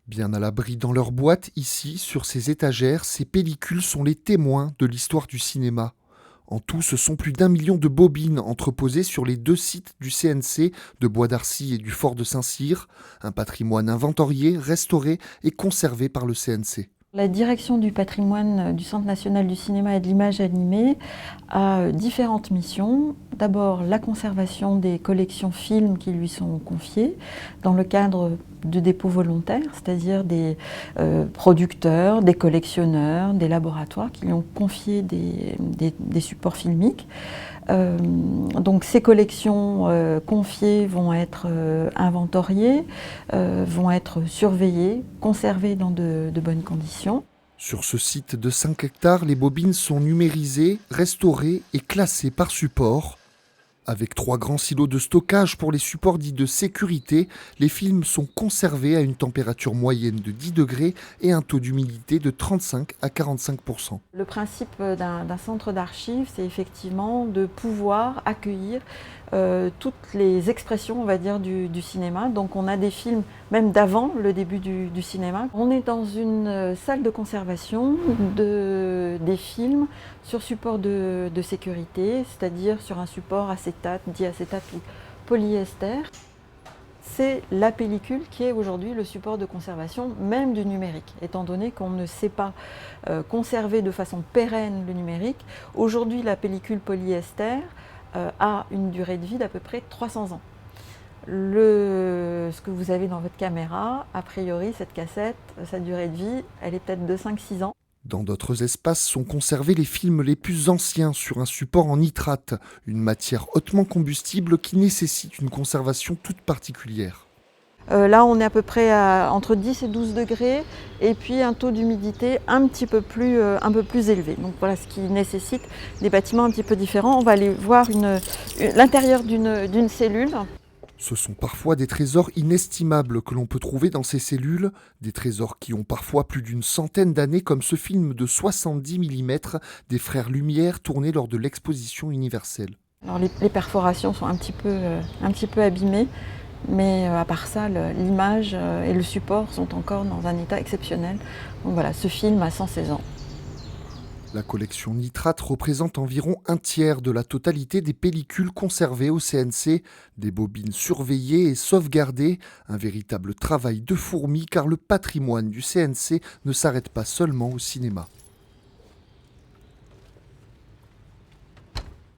Bien à l'abri dans leur boîte, ici, sur ces étagères, ces pellicules sont les témoins de l'histoire du cinéma. En tout, ce sont plus d'1 million de bobines entreposées sur les 2 sites du CNC de Bois d'Arcy et du Fort de Saint-Cyr, un patrimoine inventorié, restauré et conservé par le CNC. La direction du patrimoine du Centre national du cinéma et de l'image animée a différentes missions. D'abord, la conservation des collections films qui lui sont confiées dans le cadre de dépôts volontaires, c'est-à-dire des producteurs, des collectionneurs, des laboratoires qui lui ont confié des supports filmiques. Donc ces collections confiées vont être inventoriées, vont être surveillées, conservées dans de bonnes conditions. Sur ce site de 5 hectares, les bobines sont numérisées, restaurées et classées par support. Avec 3 grands silos de stockage pour les supports dits de sécurité, les films sont conservés à une température moyenne de 10 degrés et un taux d'humidité de 35 à 45%. Le principe d'un centre d'archives, c'est effectivement de pouvoir accueillir toutes les expressions, on va dire, du cinéma. Donc on a des films même d'avant le début du cinéma. On est dans une salle de conservation des films sur support de sécurité, c'est-à-dire sur un support acétate, diacétate ou polyester. C'est la pellicule qui est aujourd'hui le support de conservation même du numérique, étant donné qu'on ne sait pas conserver de façon pérenne le numérique. Aujourd'hui, la pellicule polyester a une durée de vie d'à peu près 300 ans. Ce que vous avez dans votre caméra, a priori, cette cassette, sa durée de vie, elle est peut-être de 5-6 ans. Dans d'autres espaces sont conservés les films les plus anciens sur un support en nitrate, une matière hautement combustible qui nécessite une conservation toute particulière. Là, on est à peu près entre 10 et 12 degrés et puis un taux d'humidité un peu plus élevé. Donc voilà, ce qui nécessite des bâtiments un petit peu différents. On va aller voir l'intérieur d'une cellule. Ce sont parfois des trésors inestimables que l'on peut trouver dans ces cellules, des trésors qui ont parfois plus d'une centaine d'années comme ce film de 70 mm des frères Lumière tourné lors de l'exposition universelle. Alors les perforations sont un petit peu abîmées, mais à part ça, l'image et le support sont encore dans un état exceptionnel. Donc voilà, ce film a 116 ans. La collection nitrate représente environ un tiers de la totalité des pellicules conservées au CNC, des bobines surveillées et sauvegardées, un véritable travail de fourmi car le patrimoine du CNC ne s'arrête pas seulement au cinéma.